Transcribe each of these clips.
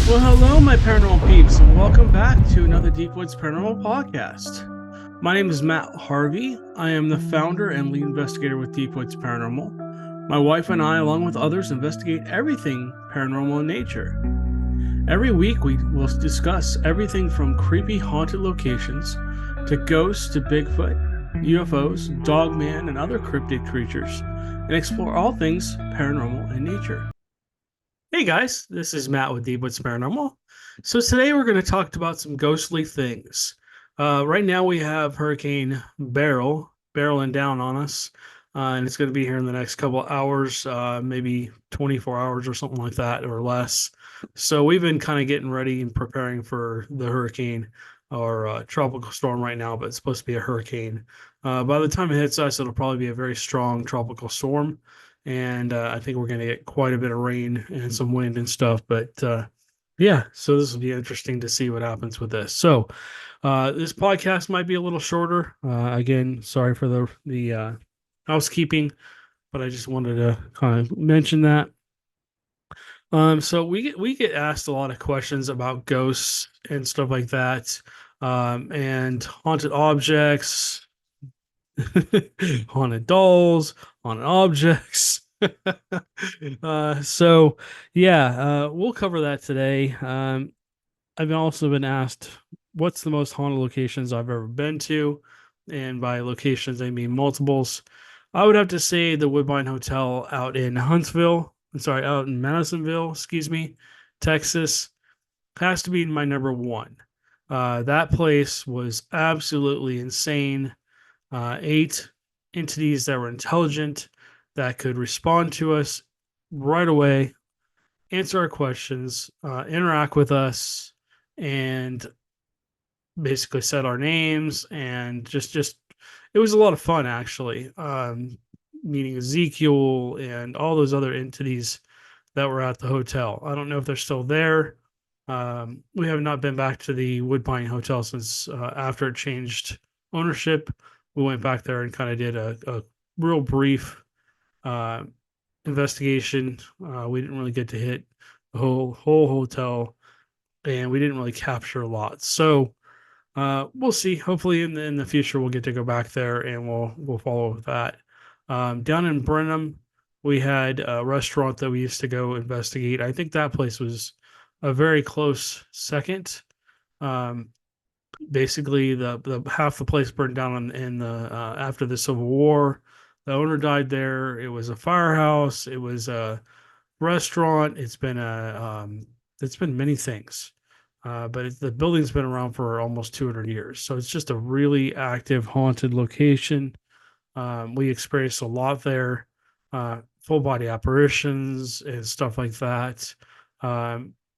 Well, hello, my paranormal peeps, and welcome back to another Deep Woods Paranormal podcast. My name is Matt Harvey. I am the founder and lead investigator with Deep Woods Paranormal. My wife and I, along with others, investigate everything paranormal in nature. Every week, we will discuss everything from creepy haunted locations to ghosts to Bigfoot, UFOs, Dogman, and other cryptid creatures, and explore all things paranormal in nature. Hey guys, this is Matt with Deep Woods Paranormal. So today we're going to talk about some ghostly things. Right now we have Hurricane barreling down on us, and it's going to be here in the next couple of hours, maybe 24 hours or something like that or less. So we've been kind of getting ready and preparing for the hurricane or tropical storm right now, but it's supposed to be a hurricane. By the time it hits us, it'll probably be a very strong tropical storm. And I think we're going to get quite a bit of rain and some wind and stuff. But yeah, so this will be interesting to see what happens with this. So this podcast might be a little shorter. Again, sorry for the housekeeping, but I just wanted to kind of mention that. So we get asked a lot of questions about ghosts and stuff like that, and haunted objects, haunted dolls, haunted objects. So yeah, we'll cover that today. I've also been asked what's the most haunted locations I've ever been to, and by locations I mean multiples. I would have to say the Woodbine Hotel out in out in Madisonville, excuse me, Texas, has to be my number one. That place was absolutely insane. 8 entities that were intelligent, that could respond to us right away, answer our questions, interact with us, and basically said our names, and just it was a lot of fun actually. Meeting Ezekiel and all those other entities that were at the hotel. I don't know if they're still there. We have not been back to the Woodbine Hotel since after it changed ownership. We went back there and kind of did a real brief investigation. We didn't really get to hit the whole hotel, and we didn't really capture a lot. So we'll see. Hopefully, in the future, we'll get to go back there, and we'll follow with that. Down in Brenham, we had a restaurant that we used to go investigate. I think that place was a very close second. Basically, the half the place burned down in the after the Civil War. The owner died there. It was a firehouse. It was a restaurant. It's been many things, but the building's been around for almost 200 years. So it's just a really active haunted location. We experienced a lot there, full body apparitions and stuff like that.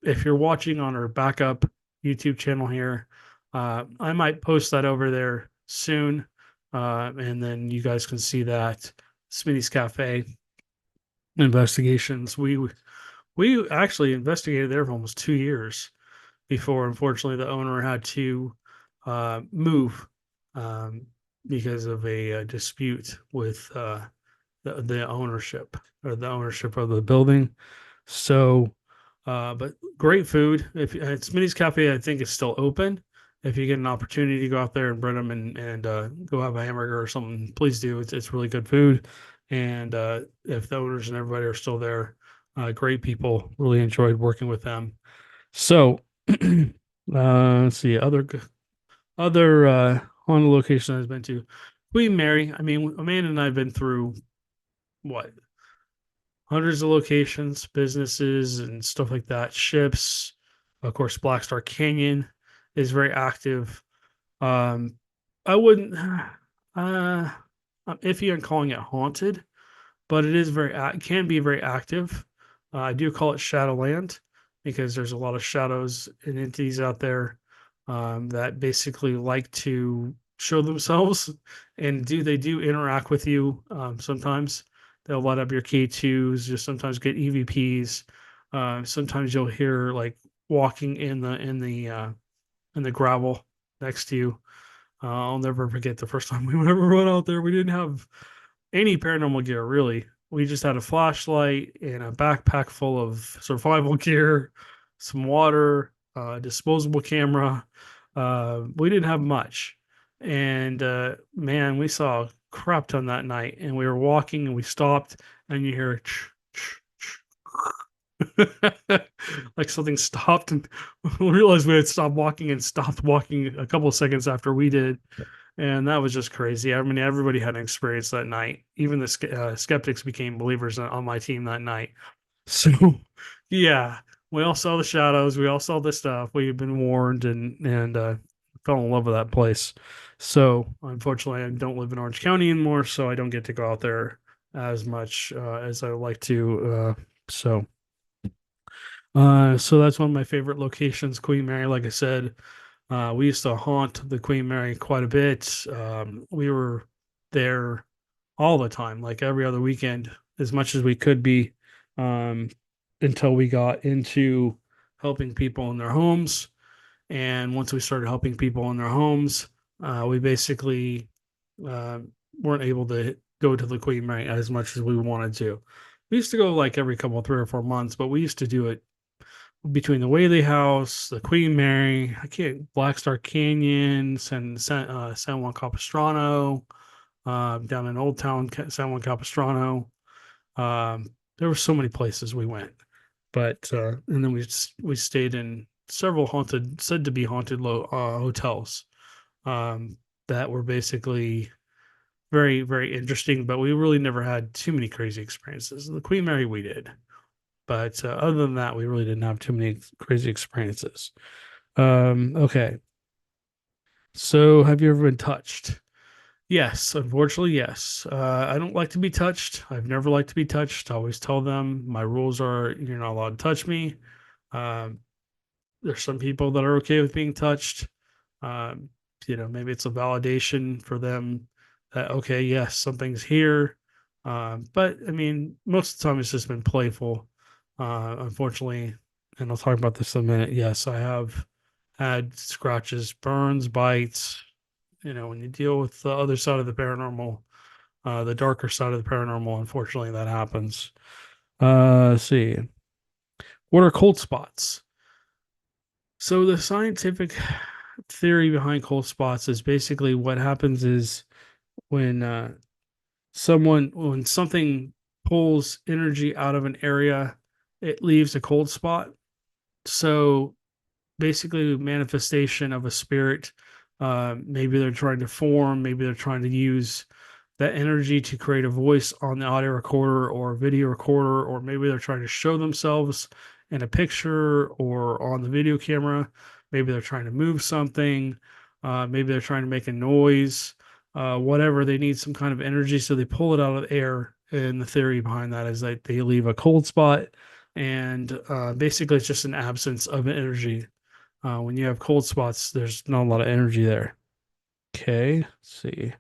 If you're watching on our backup YouTube channel here, I might post that over there soon, and then you guys can see that Smitty's Cafe investigations. We actually investigated there for almost 2 years before, unfortunately, the owner had to move because of a dispute with the ownership or the ownership of the building. So, but great food. If Smitty's Cafe, I think is still open. If you get an opportunity to go out there and Brenham and go have a hamburger or something, please do. It's really good food. And if the owners and everybody are still there, great people. Really enjoyed working with them. So let's see other haunted location I've been to. Queen Mary. I mean, Amanda and I have been through what hundreds of locations, businesses, and stuff like that. Ships, of course. Black Star Canyon is very active. I wouldn't. I'm iffy on calling it haunted, but it is can be very active. I do call it Shadowland because there's a lot of shadows and entities out there that basically like to show themselves, and they do interact with you. Sometimes they'll light up your K2s. Just sometimes get EVPs. Sometimes you'll hear like walking in the gravel next to you. I'll never forget the first time we ever went out there. We didn't have any paranormal gear really. We just had a flashlight and a backpack full of survival gear, some water, disposable camera. We didn't have much. And man, we saw a crap ton that night. And we were walking and we stopped, and you hear like something stopped, and we realized we had stopped walking and stopped walking a couple of seconds after we did. And that was just crazy. I mean, everybody had an experience that night. Even the skeptics became believers on my team that night. So, yeah, we all saw the shadows. We all saw the stuff. We've been warned, and fell in love with that place. So, unfortunately, I don't live in Orange County anymore, so I don't get to go out there as much as I would like to. So, so that's one of my favorite locations, Queen Mary. Like I said, we used to haunt the Queen Mary quite a bit. We were there all the time, like every other weekend, as much as we could be, um, until we got into helping people in their homes. And once we started helping people in their homes, we basically uh, weren't able to go to the Queen Mary as much as we wanted to. We used to go like every couple, 3 or 4 months, but we used to do it between the Whaley House, the Queen Mary, I can't, Black Star Canyon, San Juan Capistrano, down in Old Town San Juan Capistrano. There were so many places we went, but and then we stayed in several haunted, said to be haunted hotels, um, that were basically very very interesting. But we really never had too many crazy experiences. The Queen Mary we did, but other than that, we really didn't have too many crazy experiences. Okay. So, have you ever been touched? Yes, unfortunately, yes. I don't like to be touched. I've never liked to be touched. I always tell them my rules are you're not allowed to touch me. Um, there's some people that are okay with being touched. Um, maybe it's a validation for them that, okay, yes, something's here. But I mean, most of the time it's just been playful. Unfortunately, and I'll talk about this in a minute. Yes, I have had scratches, burns, bites. When you deal with the other side of the paranormal, the darker side of the paranormal, unfortunately, that happens. Let's see. What are cold spots? So the scientific theory behind cold spots is basically what happens is when when something pulls energy out of an area, it leaves a cold spot. So basically, manifestation of a spirit. Maybe they're trying to form. Maybe they're trying to use that energy to create a voice on the audio recorder or video recorder, or maybe they're trying to show themselves in a picture or on the video camera. Maybe they're trying to move something. Maybe they're trying to make a noise. Whatever, they need some kind of energy, so they pull it out of the air. And the theory behind that is that they leave a cold spot, and basically it's just an absence of energy. When you have cold spots, there's not a lot of energy there. Okay, let's see.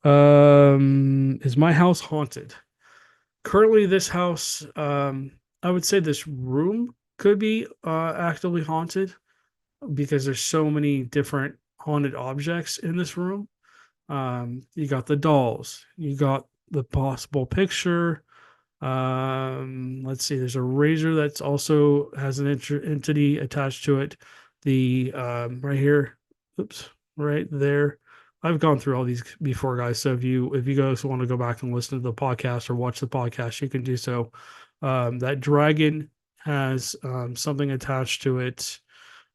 Is my house haunted? Currently, this house, I would say this room could be actively haunted because there's so many different haunted objects in this room. You got the dolls, you got the possible picture. Let's see, there's a razor that's also has an entity attached to it. The right here, oops, right there. I've gone through all these before, guys. So if you guys want to go back and listen to the podcast or watch the podcast, you can do so. That dragon has something attached to it.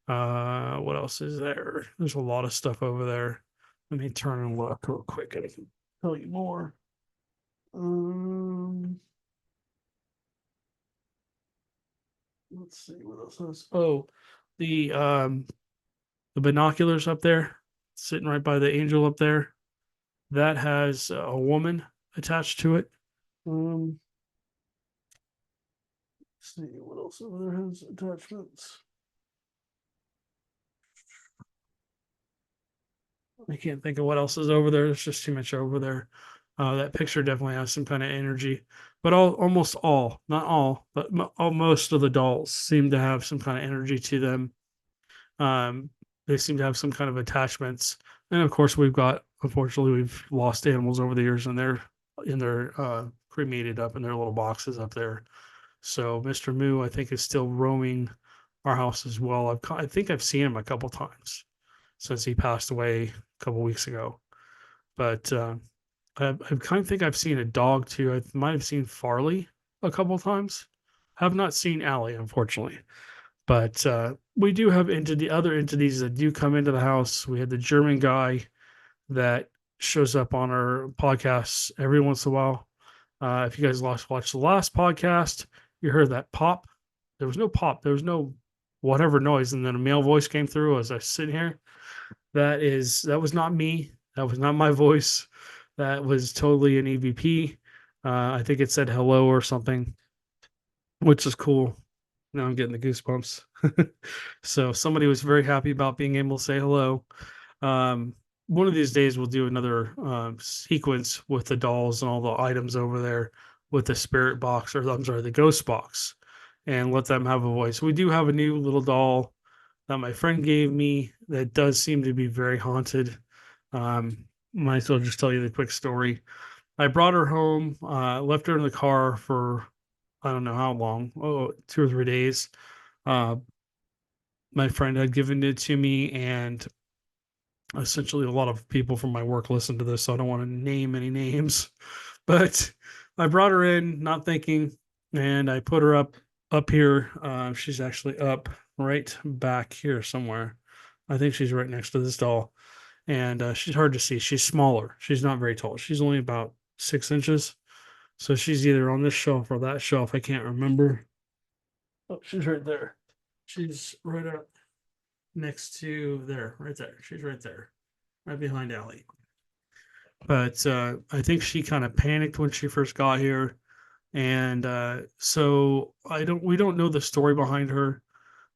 What else is there? There's a lot of stuff over there. Let me turn and look real quick, and I can tell you more. Um, let's see what else is. Oh, the um the binoculars up there, sitting right by the angel up there, that has a woman attached to it. Um, let's see what else over there has attachments. I can't think of what else is over there. There's just too much over there. That picture definitely has some kind of energy, but almost all, not all, but most of the dolls seem to have some kind of energy to them. Um, they seem to have some kind of attachments, and of course, unfortunately, we've lost animals over the years, and they're cremated up in their little boxes up there. So Mr. Moo, I think, is still roaming our house as well. I think I've seen him a couple times since he passed away a couple weeks ago. But I kind of think I've seen a dog too. I might have seen Farley a couple times. Have not seen Allie, unfortunately. But we do have into the other entities that do come into the house. We had the German guy that shows up on our podcasts every once in a while. If you guys watched the last podcast, you heard that pop. There was no pop. There was no whatever noise, and then a male voice came through as I sit here. That was not me. That was not my voice. That was totally an EVP. I think it said hello or something, which is cool. Now I'm getting the goosebumps. So somebody was very happy about being able to say hello. Um, One of these days we'll do another sequence with the dolls and all the items over there with the spirit box, or I'm sorry, the ghost box, and let them have a voice. We do have a new little doll that my friend gave me that does seem to be very haunted. Might as well just tell you the quick story. I brought her home, left her in the car for I don't know how long, 2 or 3 days. Uh, my friend had given it to me, and essentially a lot of people from my work listen to this, so I don't want to name any names. But I brought her in, not thinking, and I put her up here. She's actually up right back here somewhere. I think she's right next to this doll, and she's hard to see. She's smaller. She's not very tall. She's only about 6 inches. So she's either on this shelf or that shelf. I can't remember. Oh, she's right there. She's right up next to there, right there. She's right there, right behind Allie. But I think she kind of panicked when she first got here, and so we don't know the story behind her,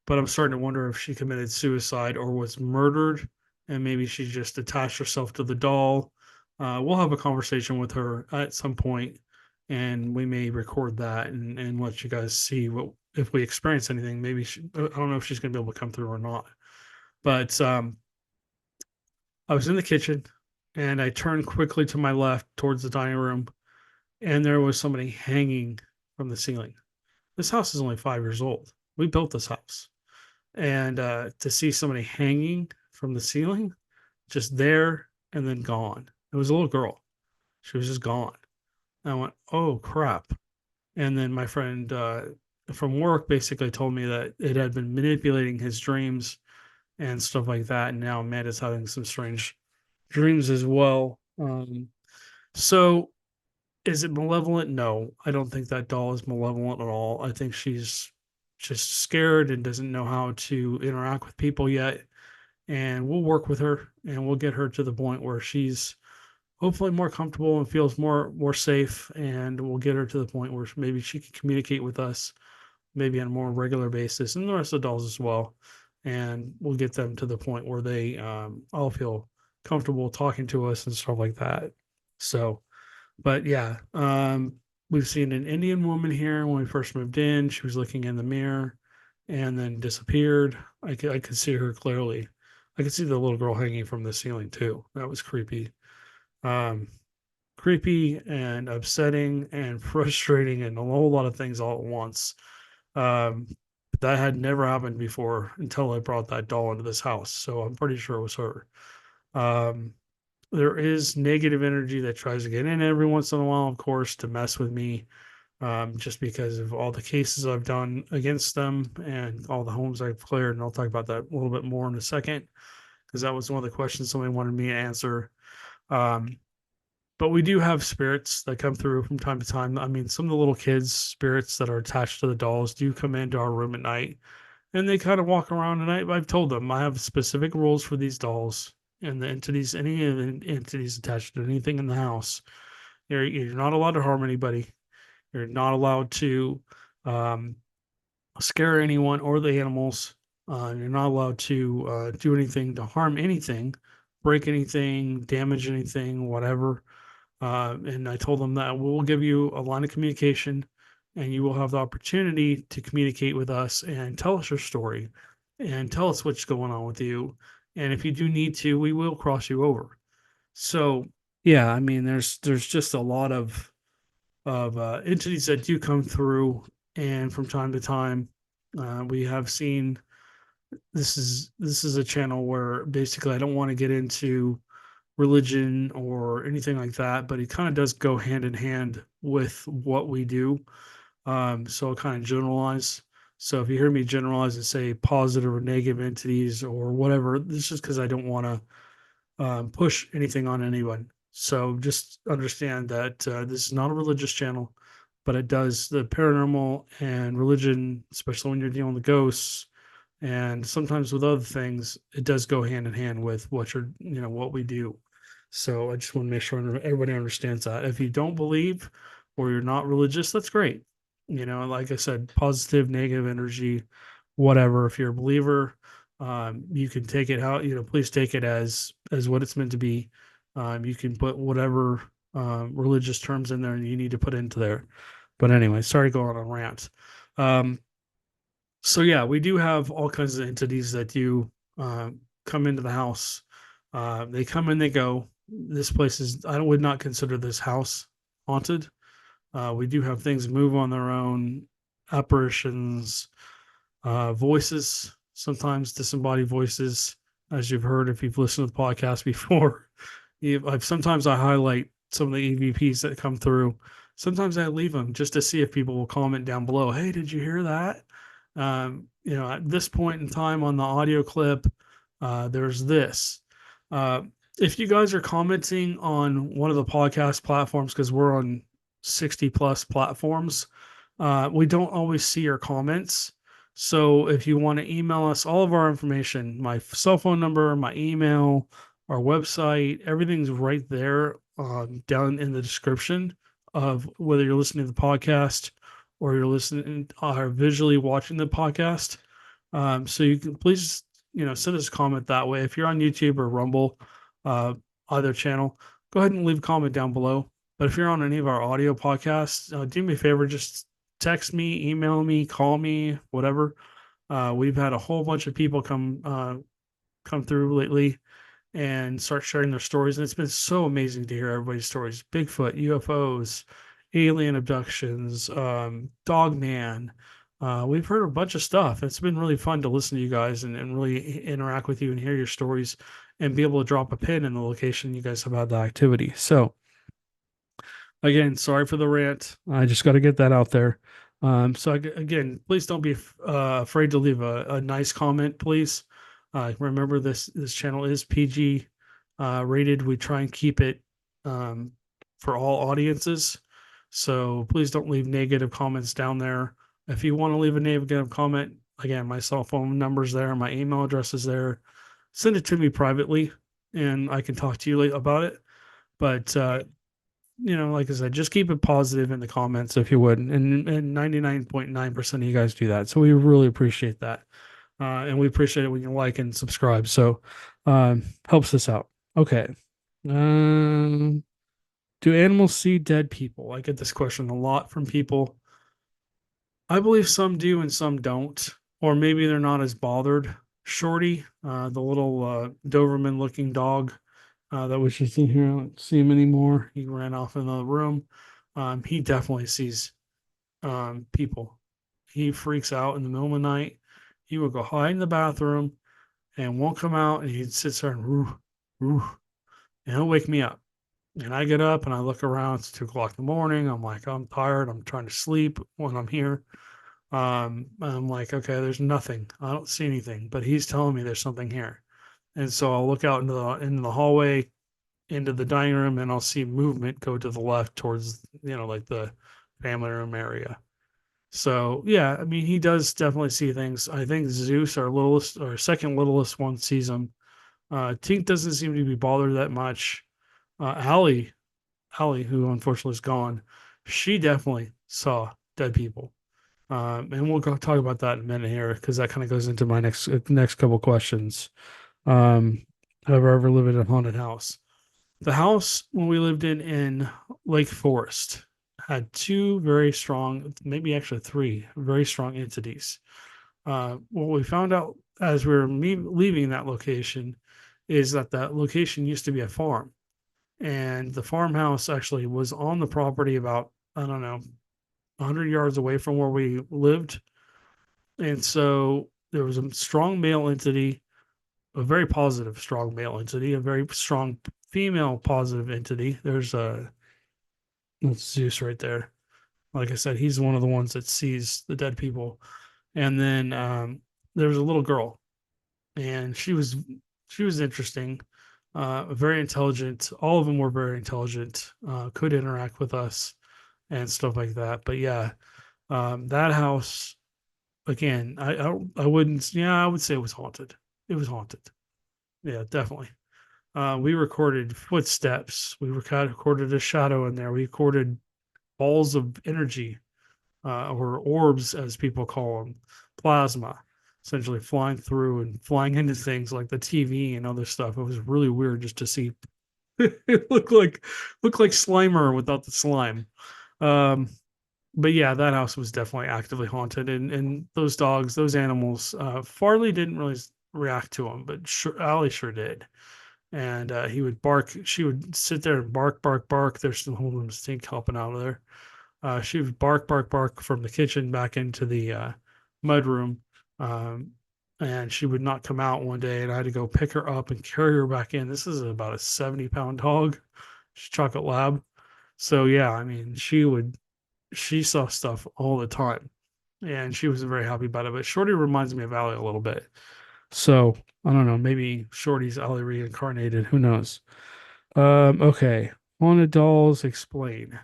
but I'm starting to wonder if she committed suicide or was murdered, and maybe she just attached herself to the doll. We'll have a conversation with her at some point, and we may record that and let you guys see what if we experience anything. Maybe I don't know if she's going to be able to come through or not. But I was in the kitchen, and I turned quickly to my left towards the dining room, and there was somebody hanging from the ceiling. This house is only 5 years old. We built this house, and to see somebody hanging from the ceiling, just there and then gone. It was a little girl. She was just gone. And I went, "Oh crap!" And then my friend from work basically told me that it had been manipulating his dreams and stuff like that. And now Amanda's having some strange dreams as well. So is it malevolent? No, I don't think that doll is malevolent at all. I think she's just scared and doesn't know how to interact with people yet. And we'll work with her and we'll get her to the point where she's hopefully more comfortable and feels more safe. And we'll get her to the point where maybe she can communicate with us maybe on a more regular basis, and the rest of the dolls as well. And we'll get them to the point where they all feel comfortable talking to us and stuff like that. So, but yeah, we've seen an Indian woman here when we first moved in. She was looking in the mirror and then disappeared. I could see her clearly. I could see the little girl hanging from the ceiling too. That was creepy. Um, Creepy and upsetting and frustrating and a whole lot of things all at once. Um, that had never happened before until I brought that doll into this house. So I'm pretty sure it was her. Um, there is negative energy that tries to get in every once in a while, of course, to mess with me, just because of all the cases I've done against them and all the homes I've cleared. And I'll talk about that a little bit more in a second, because that was one of the questions somebody wanted me to answer. Um, but we do have spirits that come through from time to time. I mean, some of the little kids' spirits that are attached to the dolls do come into our room at night, and they kind of walk around at night. I've told them I have specific rules for these dolls and the entities, any of the entities attached to anything in the house. You're not allowed to harm anybody. You're not allowed to um, scare anyone or the animals. You're not allowed to do anything to harm anything, break anything, damage anything, whatever. And I told them that we'll give you a line of communication, and you will have the opportunity to communicate with us and tell us your story and tell us what's going on with you. And if you do need to, we will cross you over. So yeah, I mean, there's just a lot of entities that do come through, and from time to time, We have seen this is a channel where basically I don't want to get into religion or anything like that, but it kind of does go hand in hand with what we do. So I'll kind of generalize. So if you hear me generalize and say positive or negative entities or whatever, this is because I don't want to push anything on anyone. So just understand that this is not a religious channel, but it does the paranormal and religion, especially when you're dealing with ghosts and sometimes with other things, it does go hand in hand with what we do. So I just want to make sure everybody understands that. If you don't believe or you're not religious, that's great. Like I said, positive, negative energy, whatever. If you're a believer, you can take it how please take it as what it's meant to be. You can put whatever religious terms in there you need to put into there. But anyway, sorry to go on a rant. Um, so yeah, we do have all kinds of entities that do come into the house. They come and they go. This place is I would not consider this house haunted. We do have things move on their own, apparitions, voices, sometimes disembodied voices, as you've heard if you've listened to the podcast before. Sometimes I highlight some of the EVPs that come through. Sometimes I leave them just to see if people will comment down below. Hey, did you hear that? At this point in time on the audio clip, there's this. Uh, if you guys are commenting on one of the podcast platforms, because we're on 60 plus platforms, we don't always see your comments. So if you want to email us all of our information, my cell phone number, my email, our website, everything's right there down in the description of whether you're listening to the podcast or you're listening or visually watching the podcast. So you can please, send us a comment that way. If you're on YouTube or Rumble, uh, either channel, go ahead and leave a comment down below. But if you're on any of our audio podcasts, do me a favor, just text me, email me, call me, whatever. We've had a whole bunch of people come through lately and start sharing their stories. And it's been so amazing to hear everybody's stories. Bigfoot, UFOs, alien abductions, Dogman. We've heard a bunch of stuff. It's been really fun to listen to you guys and really interact with you and hear your stories and be able to drop a pin in the location you guys have had the activity. So again, sorry for the rant. I just got to get that out there. Again, please don't be afraid to leave a nice comment, please. Remember this channel is PG rated. We try and keep it for all audiences. So please don't leave negative comments down there. If you want to leave a negative comment, again, my cell phone number's there, my email address is there. Send it to me privately, and I can talk to you about it. But like I said, just keep it positive in the comments if you would. And 99.9% of you guys do that. So we really appreciate that. And we appreciate it when you like and subscribe. So helps us out. Okay. Do animals see dead people? I get this question a lot from people. I believe some do and some don't. Or maybe they're not as bothered. Shorty, the little Doberman looking dog that was just in here. I don't see him anymore. He ran off in the room. He definitely sees people. He freaks out in the middle of the night. He will go hide in the bathroom and won't come out. And he sits there and roo, roo, and he'll wake me up. And I get up and I look around. It's 2 o'clock in the morning. I'm like, I'm tired. I'm trying to sleep when I'm here. I'm like, okay, there's nothing. I don't see anything, but he's telling me there's something here. And so I'll look out into the hallway, into the dining room, and I'll see movement go to the left towards, like the family room area. So yeah, I mean, he does definitely see things. I think Zeus, our littlest or second littlest one, sees them. Tink doesn't seem to be bothered that much. Allie, who unfortunately is gone, she definitely saw dead people. And we'll go talk about that in a minute here because that kind of goes into my next couple questions. Have I ever lived in a haunted house? The house when we lived in Lake Forest had two very strong, maybe actually three very strong entities. What we found out as we were leaving that location is that location used to be a farm, and the farmhouse actually was on the property about, I don't know, 100 yards away from where we lived. And so there was a strong male entity, a very positive strong male entity, a very strong female positive entity. There's a that's Zeus right there. Like I said, he's one of the ones that sees the dead people. And then there was a little girl, and she was interesting, very intelligent. All of them were very intelligent, could interact with us and stuff like that. But yeah, that house again, I wouldn't. Yeah, I would say it was haunted. It was haunted. Yeah, definitely. We recorded footsteps. We recorded a shadow in there. We recorded balls of energy, or orbs, as people call them, plasma, essentially flying through and flying into things like the TV and other stuff. It was really weird just to see. It looked like Slimer without the slime. Um, but yeah, that house was definitely actively haunted, and those dogs, those animals. Farley didn't really react to them, but Allie sure did. And he would bark. She would sit there and bark, bark, bark. There's some holding stink helping out of there. She would bark, bark, bark from the kitchen back into the mud room. Um, and she would not come out one day, and I had to go pick her up and carry her back in. This is about a 70-pound dog. She's chocolate lab. So yeah, I mean, she saw stuff all the time, and she was very happy about it. But Shorty reminds me of Allie a little bit. So I don't know, maybe Shorty's Allie reincarnated. Who knows? Okay. Haunted dolls, explain.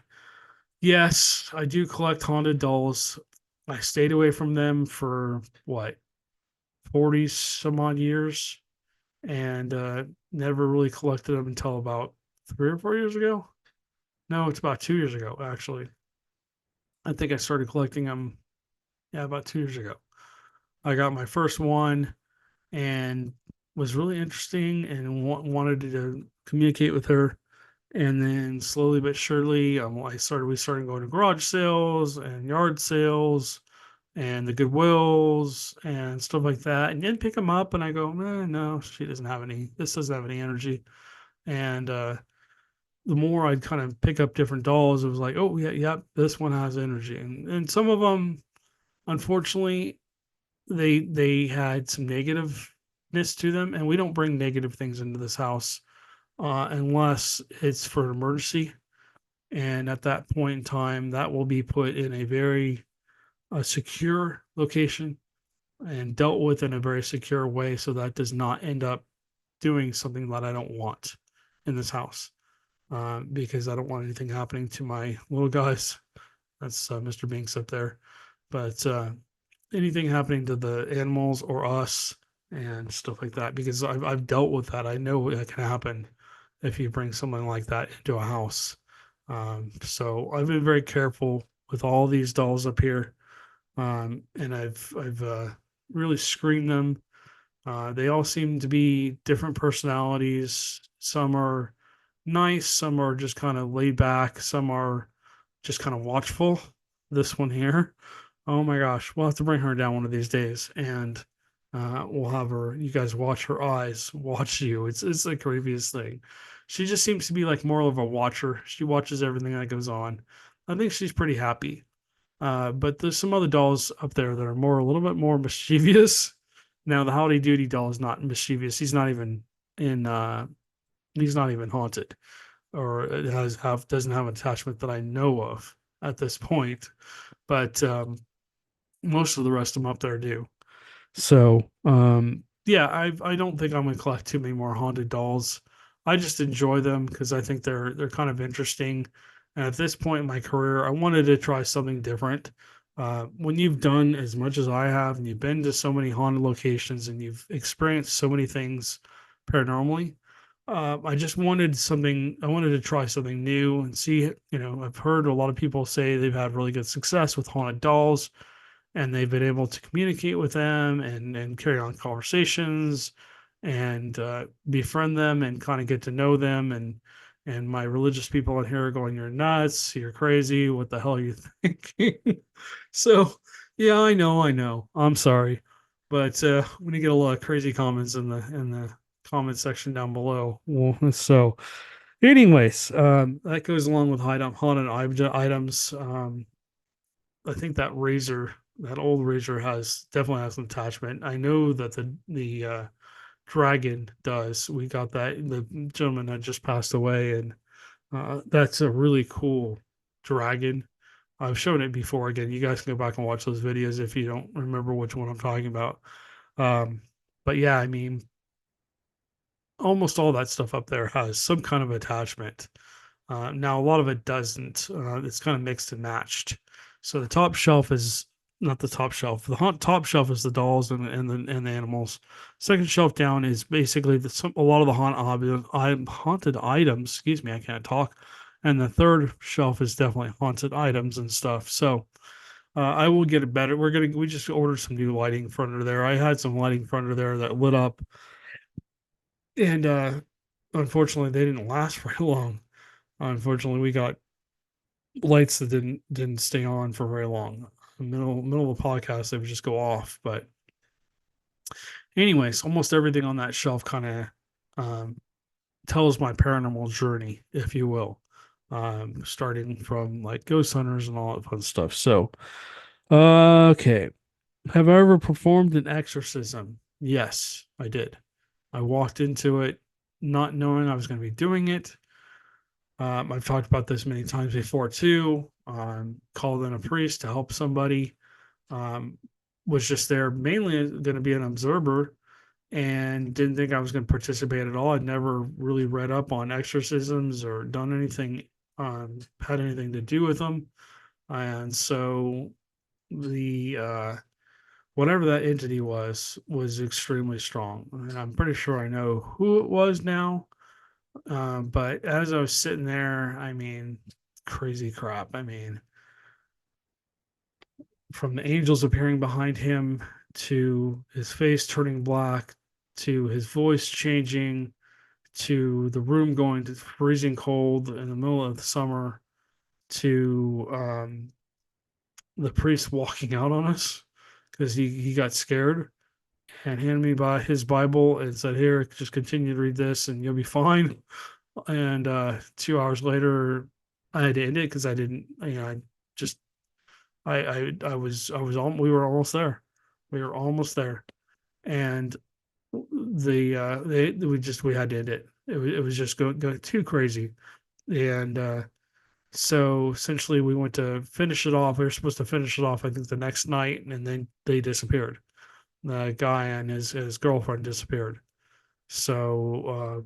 Yes, I do collect haunted dolls. I stayed away from them for what, 40 some odd years, and never really collected them until about 3 or 4 years ago. No, it's about 2 years ago, actually. I think I started collecting them, yeah, about 2 years ago. I got my first one and was really interesting and wanted to communicate with her. And then slowly but surely, we started going to garage sales and yard sales and the Goodwills and stuff like that, and then pick them up, and I go, no, she doesn't have any. This doesn't have any energy. And the more I'd kind of pick up different dolls, it was like, oh yeah, yeah, this one has energy, and some of them, unfortunately, they had some negativeness to them, and we don't bring negative things into this house unless it's for an emergency. And at that point in time, that will be put in a very secure location and dealt with in a very secure way so that does not end up doing something that I don't want in this house, because I don't want anything happening to my little guys. That's Mr. Binks up there. But anything happening to the animals or us and stuff like that, because I've dealt with that. I know what can happen if you bring something like that into a house. So I've been very careful with all these dolls up here, and I've really screened them. They all seem to be different personalities. Some are nice, some are just kind of laid back, some are just kind of watchful. This one here, oh my gosh, we'll have to bring her down one of these days, and we'll have her. You guys watch her eyes, watch you. It's the creepiest thing. She just seems to be like more of a watcher. She watches everything that goes on. I think she's pretty happy. But there's some other dolls up there that are a little bit more mischievous. Now the Howdy Doody doll is not mischievous. In. He's not even haunted, or it doesn't have an attachment that I know of at this point. But most of the rest of them up there do. So yeah, I don't think I'm gonna collect too many more haunted dolls. I just enjoy them because I think they're kind of interesting. And at this point in my career, I wanted to try something different. When you've done as much as I have, and you've been to so many haunted locations, and you've experienced so many things paranormally, I just wanted something. I wanted to try something new and see. I've heard a lot of people say they've had really good success with haunted dolls, and they've been able to communicate with them and carry on conversations and befriend them and kind of get to know them. And my religious people in here are going, you're nuts, you're crazy, what the hell are you thinking? So yeah, I know, I'm sorry, but I'm gonna get a lot of crazy comments in the comment section down below. Well, so anyways, that goes along with haunted items. I think that razor that old razor has definitely has an attachment. I know that the dragon does. We got that. The gentleman that just passed away, and that's a really cool dragon. I've shown it before. Again, you guys can go back and watch those videos if you don't remember which one I'm talking about. Um, but yeah, I mean, almost all that stuff up there has some kind of attachment. Now, a lot of it doesn't. It's kind of mixed and matched. So the top shelf is not the top shelf. The top shelf is the dolls and the animals. Second shelf down is basically a lot of the haunted items. Excuse me, I can't talk. And the third shelf is definitely haunted items and stuff. So I will get it better. We just ordered some new lighting for under there. I had some lighting for under there that lit up, and unfortunately, they didn't last very long. Unfortunately, we got lights that didn't stay on for very long. Middle of the podcast, they would just go off. But anyways, almost everything on that shelf kind of um, tells my paranormal journey, if you will, starting from like ghost hunters and all that fun stuff. So, okay, have I ever performed an exorcism? Yes, I did. I walked into it not knowing I was going to be doing it. I've talked about this many times before too. Called in a priest to help somebody. Um, was just there mainly going to be an observer and didn't think I was going to participate at all. I'd never really read up on exorcisms or done anything, had anything to do with them. And so the whatever that entity was extremely strong. And I'm pretty sure I know who it was now. But as I was sitting there, I mean, crazy crap. I mean, from the angels appearing behind him to his face turning black to his voice changing to the room going to freezing cold in the middle of the summer to the priest walking out on us because he got scared and handed me by his Bible and said, "Here, just continue to read this and you'll be fine." And 2 hours later, I had to end it because I didn't, I just, we were almost there. We were almost there. And we had to end it. It was just going too crazy. And so essentially we went to finish it off. We were supposed to finish it off, I think, the next night, and then they disappeared. The guy and his girlfriend disappeared. So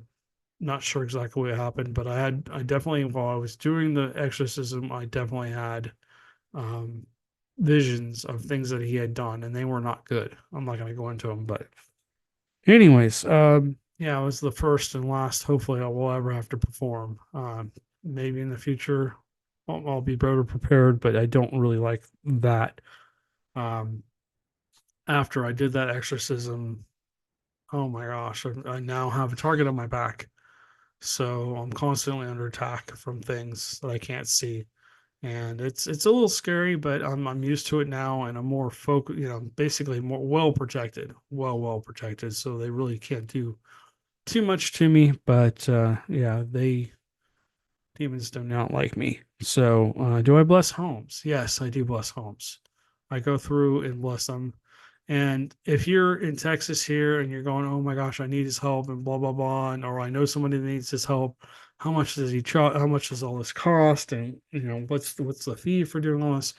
not sure exactly what happened, but I definitely, while I was doing the exorcism, I definitely had um, visions of things that he had done, and they were not good. I'm not going to go into them, but anyways, yeah, it was the first and last. Hopefully, I will ever have to perform. Maybe in the future, I'll be better prepared, but I don't really like that. Um, After I did that exorcism, oh my gosh, I now have a target on my back. So I'm constantly under attack from things that I can't see. And it's a little scary, but I'm used to it now and I'm more focused, basically more well protected. So they really can't do too much to me. But yeah, they demons do not like me. So do I bless homes? Yes, I do bless homes. I go through and bless them. And if you're in Texas here and you're going, oh my gosh, I need his help and blah blah blah, or I know somebody that needs his help, how much does he charge? How much does all this cost? And what's the fee for doing all this?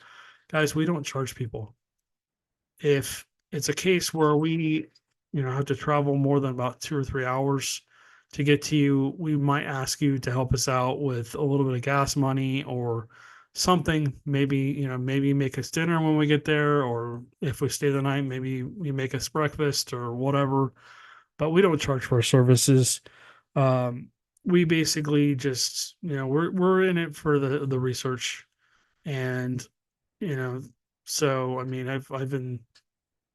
Guys, we don't charge people. If it's a case where we, have to travel more than about 2 or 3 hours to get to you, we might ask you to help us out with a little bit of gas money or something. Maybe, maybe make us dinner when we get there, or if we stay the night, maybe we make us breakfast or whatever. But we don't charge for our services. Um, we basically just, we're in it for the research, and you know, so I mean, I've been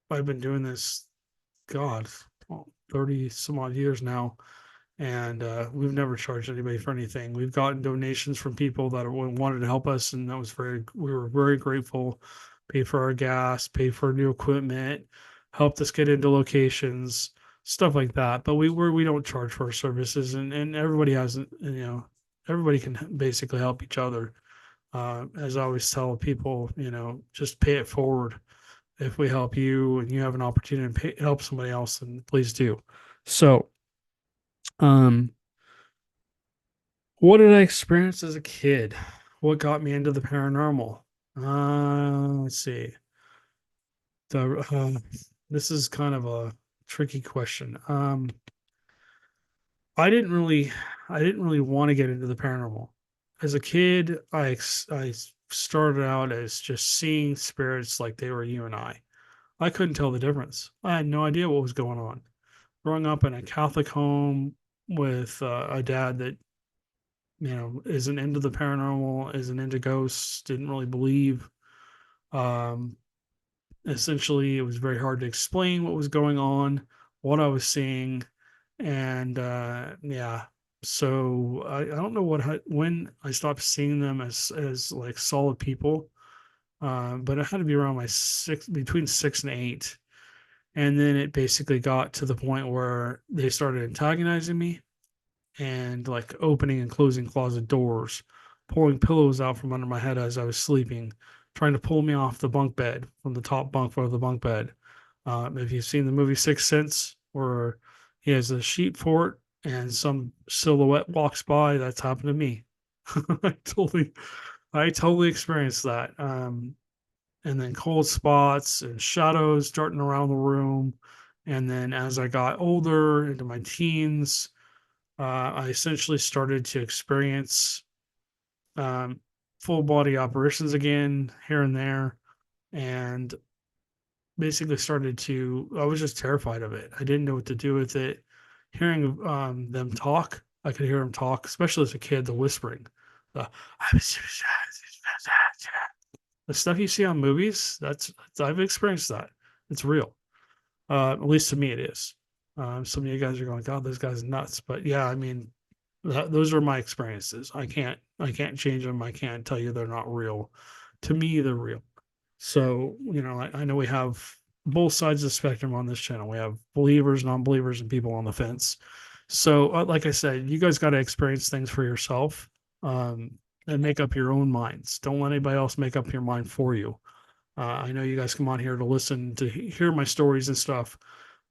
doing this, God, 30 some odd years now, and we've never charged anybody for anything. We've gotten donations from people that wanted to help us, and we were very grateful. Paid for our gas, paid for new equipment, helped us get into locations, stuff like that. But we don't charge for our services, and everybody has, everybody can basically help each other. As I always tell people, just pay it forward. If we help you and you have an opportunity to help somebody else, then please do. So, um, what did I experience as a kid? What got me into the paranormal? Let's see. The This is kind of a tricky question. I didn't really, I didn't really want to get into the paranormal. As a kid, I started out as just seeing spirits like they were you and I. I couldn't tell the difference. I had no idea what was going on. Growing up in a Catholic home with a dad that isn't into the paranormal, isn't into ghosts, didn't really believe. Um, Essentially, it was very hard to explain what was going on, what I was seeing, and yeah. So I don't know when I stopped seeing them as like solid people, but it had to be around my between 6 and 8, and then it basically got to the point where they started antagonizing me and like opening and closing closet doors, pulling pillows out from under my head as I was sleeping, trying to pull me off the bunk bed from the top bunk of the bunk bed. If you've seen the movie Sixth Sense, where he has a sheet fort and some silhouette walks by, that's happened to me. I totally, I totally experienced that. And then cold spots and shadows darting around the room. And then as I got older into my teens, I essentially started to experience um, full body apparitions again here and there, and basically started to. I was just terrified of it. I didn't know what to do with it. Hearing them talk, I could hear them talk, especially as a kid. The whispering, the the stuff you see on movies. I've experienced that. It's real. At least to me, it is. Some of you guys are going, God, this guy's nuts. But yeah, I mean, those are my experiences. I can't change them. I can't tell you they're not real. To me, they're real. So I know we have both sides of the spectrum on this channel. We have believers, non-believers, and people on the fence. So, like I said, you guys got to experience things for yourself, um, and make up your own minds. Don't let anybody else make up your mind for you. I know you guys come on here to listen to hear my stories and stuff,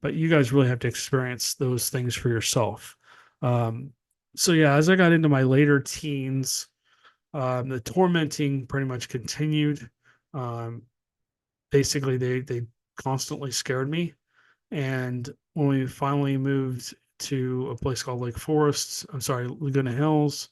but you guys really have to experience those things for yourself. Um, so yeah, as I got into my later teens, the tormenting pretty much continued. Um, Basically, they constantly scared me, and when we finally moved to a place called Lake Forest, I'm sorry, Laguna Hills,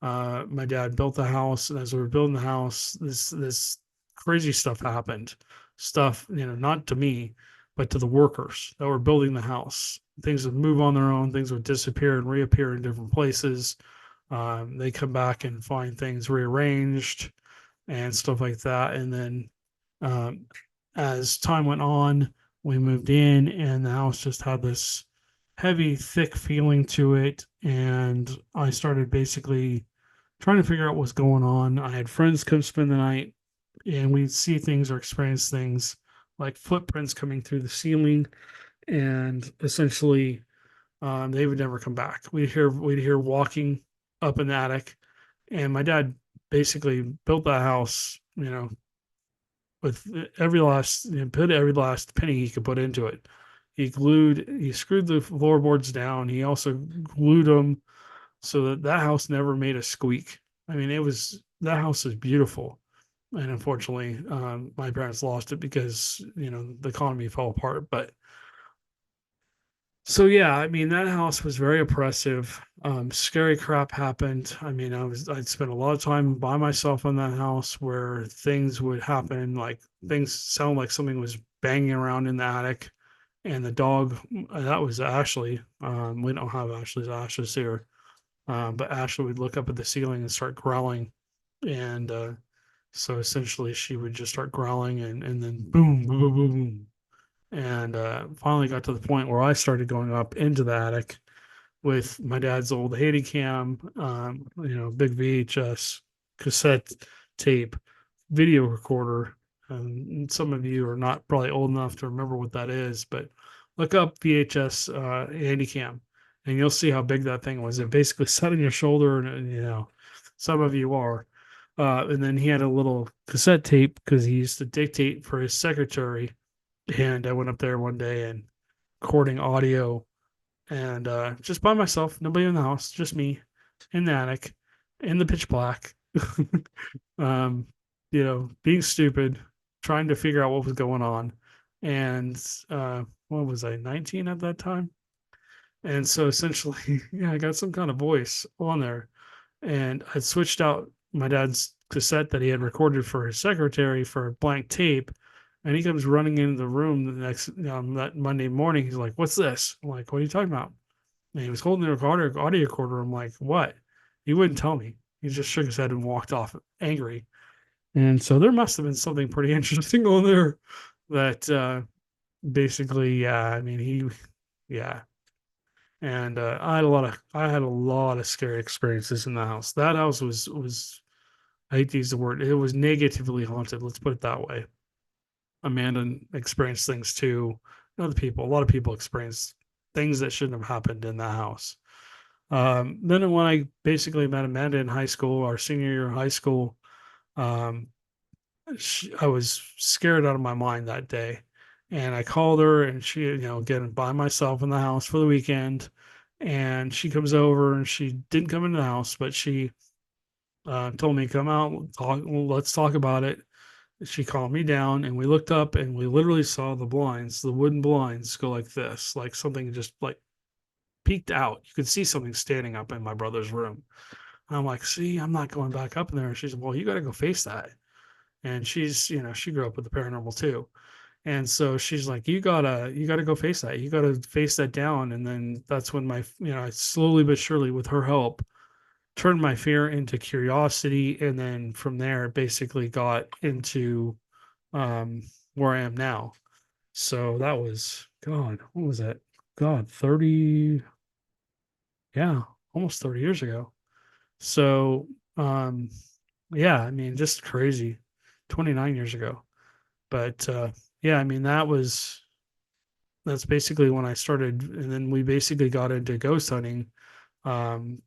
my dad built the house, and as we were building the house, this crazy stuff happened. Stuff, not to me, but to the workers that were building the house. Things would move on their own. Things would disappear and reappear in different places. They come back and find things rearranged and stuff like that. And then, um, as time went on, we moved in, and the house just had this heavy, thick feeling to it. And I started basically trying to figure out what's going on. I had friends come spend the night, and we'd see things or experience things like footprints coming through the ceiling, and essentially, they would never come back. We'd hear walking up in the attic, and my dad basically built that house, with put every last penny he could put into it. He screwed the floorboards down. He also glued them so that that house never made a squeak. I mean, that house is beautiful, and unfortunately, my parents lost it because the economy fell apart. But so yeah, I mean that house was very oppressive. Scary crap happened. I mean, I'd spent a lot of time by myself in that house where things would happen, like things sound like something was banging around in the attic, and the dog, that was Ashley. We don't have Ashley's ashes here, but Ashley would look up at the ceiling and start growling, and so essentially she would just start growling, and then boom, boom, boom, boom, boom, and finally got to the point where I started going up into the attic with my dad's old Handycam, big VHS cassette tape video recorder. And some of you are not probably old enough to remember what that is, but look up VHS Handycam, and you'll see how big that thing was. It basically sat on your shoulder, and some of you are. And then he had a little cassette tape because he used to dictate for his secretary. And I went up there one day and recording audio and just by myself, nobody in the house, just me in the attic, in the pitch black. um, being stupid, trying to figure out what was going on. And what was I, 19 at that time? And so essentially, yeah, I got some kind of voice on there. And I switched out my dad's cassette that he had recorded for his secretary for blank tape. And he comes running into the room the next that Monday morning. He's like, "What's this?" I'm like, "What are you talking about?" And he was holding the audio recorder. I'm like, "What?" He wouldn't tell me. He just shook his head and walked off angry. And so there must have been something pretty interesting on there that basically, yeah, I mean, yeah. And I had a lot of scary experiences in the house. That house was, I hate to use the word, it was negatively haunted. Let's put it that way. Amanda experienced things too. Other people, a lot of people experienced things that shouldn't have happened in the house. Then when I basically met Amanda in high school, our senior year of high school, um, I was scared out of my mind that day. And I called her and she, getting by myself in the house for the weekend. And she comes over and she didn't come into the house, but she told me, come out, talk, let's talk about it. She calmed me down and we looked up and we literally saw the blinds, the wooden blinds go like this, like something just like peeked out. You could see something standing up in my brother's room. And I'm like, see, I'm not going back up in there. And she's, well, you got to go face that. And she's, she grew up with the paranormal too. And so she's like, you gotta go face that. You gotta face that down. And then that's when I slowly but surely with her help turned my fear into curiosity. And then from there, basically got into um, where I am now. So that was, God, what was that? God, 30, yeah, almost 30 years ago. So, um, yeah, I mean, just crazy, 29 years ago. But yeah, I mean, that's basically when I started. And then we basically got into ghost hunting. Um,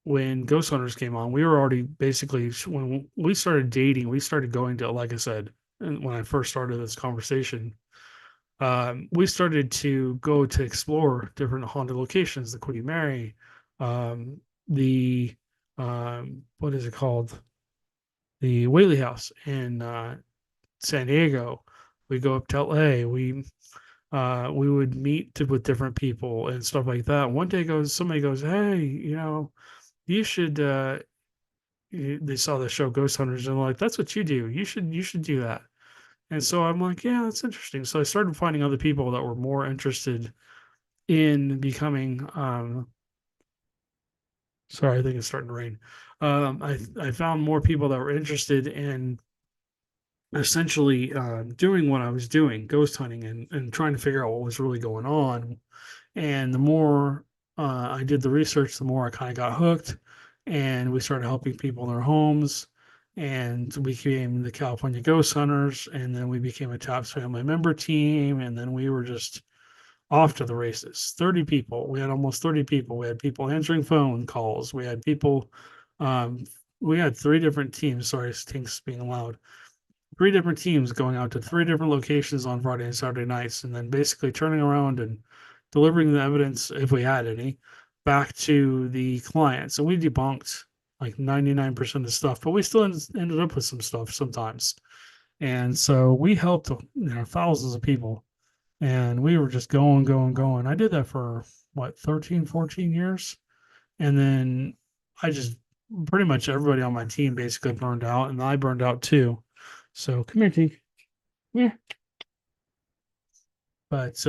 when Ghost Hunters came on, we were already basically, when we started dating, we started going to, like I said, and when I first started this conversation, we started to go to explore different haunted locations, the Queen Mary, the what is it called? The Whaley House in San Diego. We go up to LA. We would meet with different people and stuff like that. One day somebody goes, "Hey, you should." They saw the show Ghost Hunters and they're like, "That's what you do. You should do that." And so I'm like, "Yeah, that's interesting." So I started finding other people that were more interested in becoming. Sorry, I think it's starting to rain. I found more people that were interested in essentially doing what I was doing, ghost hunting, and trying to figure out what was really going on. And the more I did the research, the more I kind of got hooked, and we started helping people in their homes. And we became the California Ghost Hunters, and then we became a TAPS family member team, and then we were just off to the races. 30 people. We had almost 30 people. We had people answering phone calls. We had people. Um, we had three different teams. Sorry, Stinks being loud. Three different teams going out to three different locations on Friday and Saturday nights, and then basically turning around and delivering the evidence, if we had any, back to the clients. And we debunked like 99% of stuff, but we still ended up with some stuff sometimes. And so we helped, thousands of people. And we were just going, going, going. I did that for what, 13, 14 years. And then I just pretty much everybody on my team basically burned out, and I burned out too. So come here, T. Yeah. But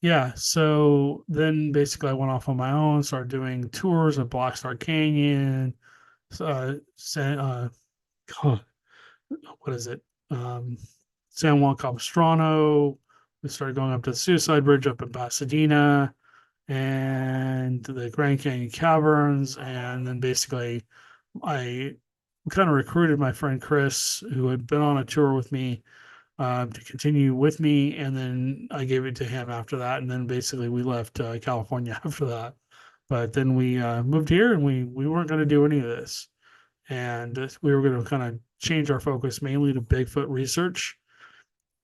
yeah, so then basically I went off on my own, started doing tours of Black Star Canyon, San, God, what is it? San Juan Capistrano. We started going up to the Suicide Bridge up in Pasadena and the Grand Canyon Caverns. And then basically I kind of recruited my friend Chris, who had been on a tour with me, to continue with me. And then I gave it to him after that. And then basically we left California after that. But then we moved here and we weren't going to do any of this. and we were going to kind of change our focus mainly to Bigfoot research.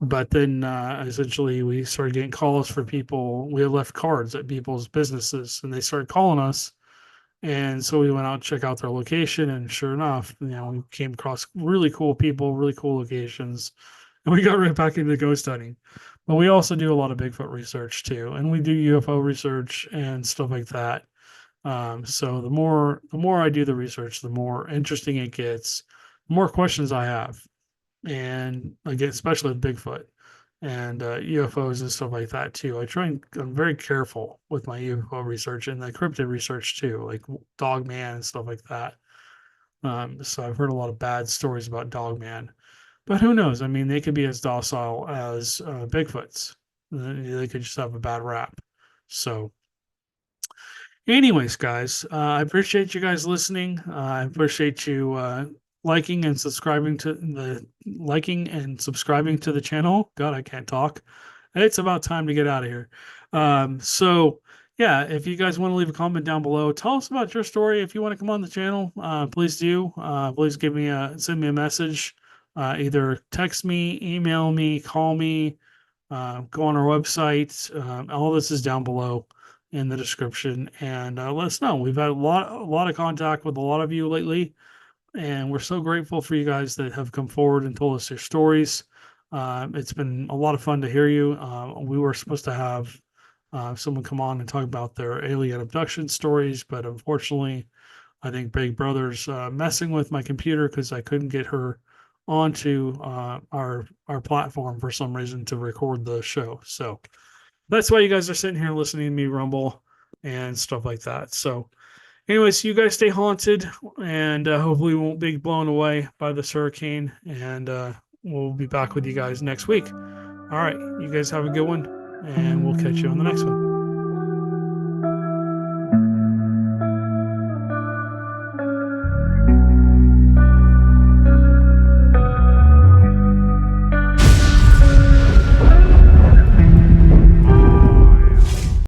But then essentially we started getting calls for people. We had left cards at people's businesses, and they started calling us. And so we went out to check out their location, and sure enough, we came across really cool people, really cool locations, and we got right back into ghost hunting. But we also do a lot of Bigfoot research too, and we do UFO research and stuff like that. So the more I do the research, the more interesting it gets, the more questions I have, and again, especially with Bigfoot and UFOs and stuff like that too. I'm very careful with my UFO research and the cryptid research too, like Dogman and stuff like that. So I've heard a lot of bad stories about Dogman, but who knows? I mean, they could be as docile as Bigfoots. They could just have a bad rap. So anyways, guys, I appreciate you guys listening. I appreciate you liking and subscribing to the channel. God, I can't talk. It's about time to get out of here. So yeah, if you guys want to leave a comment down below, tell us about your story. If you want to come on the channel, please do. Please send me a message. Either text me, email me, call me, go on our website. All this is down below in the description, and let us know. We've had a lot of contact with a lot of you lately, and we're so grateful for you guys that have come forward and told us your stories. It's been a lot of fun to hear you. We were supposed to have someone come on and talk about their alien abduction stories, but unfortunately, I think Big Brother's messing with my computer because I couldn't get her onto our platform for some reason to record the show. So that's why you guys are sitting here listening to me rumble and stuff like that. So, anyways, you guys stay haunted, and hopefully we won't be blown away by this hurricane. And we'll be back with you guys next week. All right, you guys have a good one, and we'll catch you on the next one.